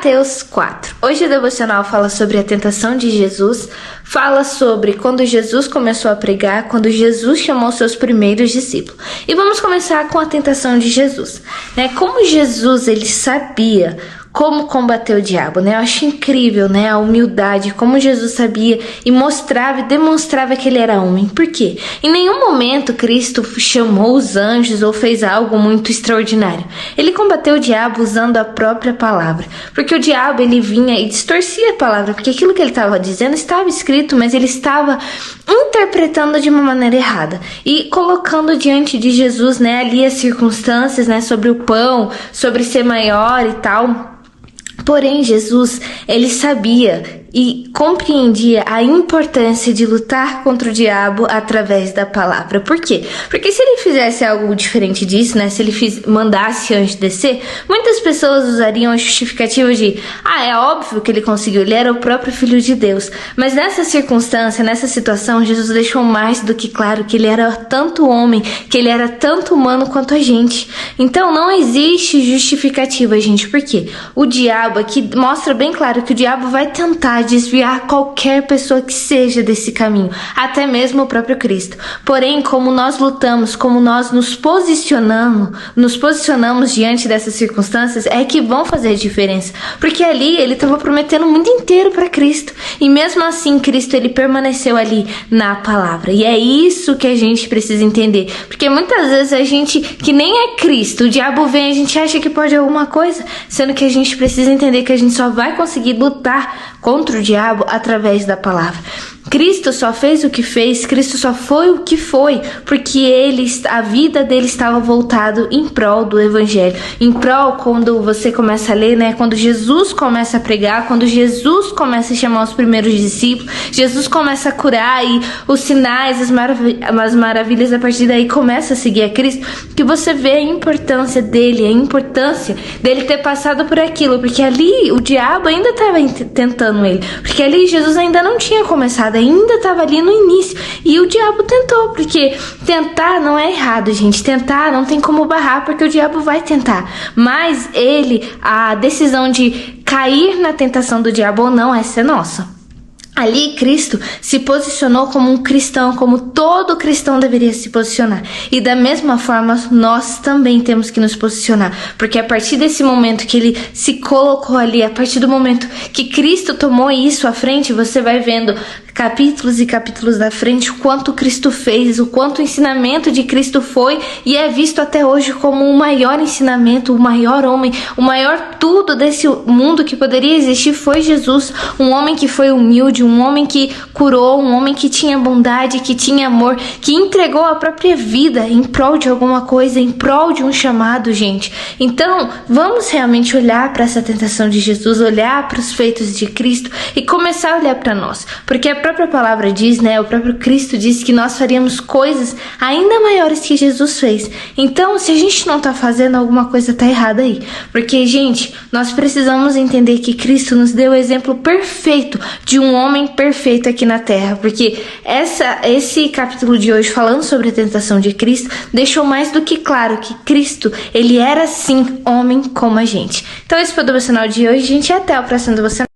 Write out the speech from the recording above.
Mateus 4. Hoje o devocional fala sobre a tentação de Jesus, fala sobre quando Jesus começou a pregar, quando Jesus chamou seus primeiros discípulos. E vamos começar com a tentação de Jesus. Como Jesus ele sabia como combater o diabo, Eu acho incrível, a humildade, como Jesus sabia e mostrava e demonstrava que ele era homem. Por quê? Em nenhum momento Cristo chamou os anjos ou fez algo muito extraordinário. Ele combateu o diabo usando a própria palavra, porque o diabo ele vinha e distorcia a palavra, porque aquilo que ele estava dizendo estava escrito, mas ele estava interpretando de uma maneira errada e colocando diante de Jesus, ali as circunstâncias, sobre o pão, sobre ser maior e tal. Porém, Jesus, ele sabia e compreendia a importância de lutar contra o diabo através da palavra. Por quê? Porque se ele fizesse algo diferente disso, se ele mandasse antes descer, muitas pessoas usariam a justificativa de é óbvio que ele conseguiu, ele era o próprio Filho de Deus. Mas nessa circunstância, nessa situação, Jesus deixou mais do que claro que ele era tanto homem, que ele era tanto humano quanto a gente. Então não existe justificativa, gente. Por quê? O diabo aqui mostra bem claro que o diabo vai tentar desviar qualquer pessoa que seja desse caminho, até mesmo o próprio Cristo. Porém, como nós lutamos, como nós nos posicionamos diante dessas circunstâncias, é que vão fazer a diferença. Porque ali ele estava prometendo o mundo inteiro para Cristo. E mesmo assim, Cristo ele permaneceu ali na palavra. E é isso que a gente precisa entender. Porque muitas vezes a gente, que nem é Cristo, o diabo vem e a gente acha que pode alguma coisa, sendo que a gente precisa entender que a gente só vai conseguir lutar contra o diabo através da palavra. Cristo só fez o que fez, Cristo só foi o que foi, porque a vida dele estava voltado em prol do evangelho. Em prol, quando você começa a ler, quando Jesus começa a pregar, quando Jesus começa a chamar os primeiros discípulos, Jesus começa a curar e os sinais, as maravilhas a partir daí começa a seguir a Cristo, que você vê a importância dele, a importância dele ter passado por aquilo, porque ali o diabo ainda estava tentando ele, porque ali Jesus ainda não tinha começado, ainda estava ali no início, e o diabo tentou, porque tentar não é errado, gente, tentar não tem como barrar, porque o diabo vai tentar, mas a decisão de cair na tentação do diabo ou não, essa é nossa. Ali Cristo se posicionou como um cristão, como todo cristão deveria se posicionar. E da mesma forma nós também temos que nos posicionar. Porque a partir desse momento que ele se colocou ali, a partir do momento que Cristo tomou isso à frente, você vai vendo capítulos e capítulos da frente o quanto Cristo fez, o quanto o ensinamento de Cristo foi e é visto até hoje como o maior ensinamento, o maior homem, o maior tudo desse mundo que poderia existir foi Jesus. Um homem que foi humilde, um homem que curou, um homem que tinha bondade, que tinha amor, que entregou a própria vida em prol de alguma coisa, em prol de um chamado, gente. Então, vamos realmente olhar para essa tentação de Jesus, olhar para os feitos de Cristo e começar a olhar para nós. Porque a própria palavra diz, o próprio Cristo diz que nós faríamos coisas ainda maiores que Jesus fez. Então, se a gente não tá fazendo, alguma coisa tá errada aí. Porque, gente, nós precisamos entender que Cristo nos deu o exemplo perfeito de um homem perfeito aqui na terra, porque esse capítulo de hoje falando sobre a tentação de Cristo deixou mais do que claro que Cristo, ele era sim homem como a gente. Então esse foi o devocional de hoje, gente, e até o próximo devocional.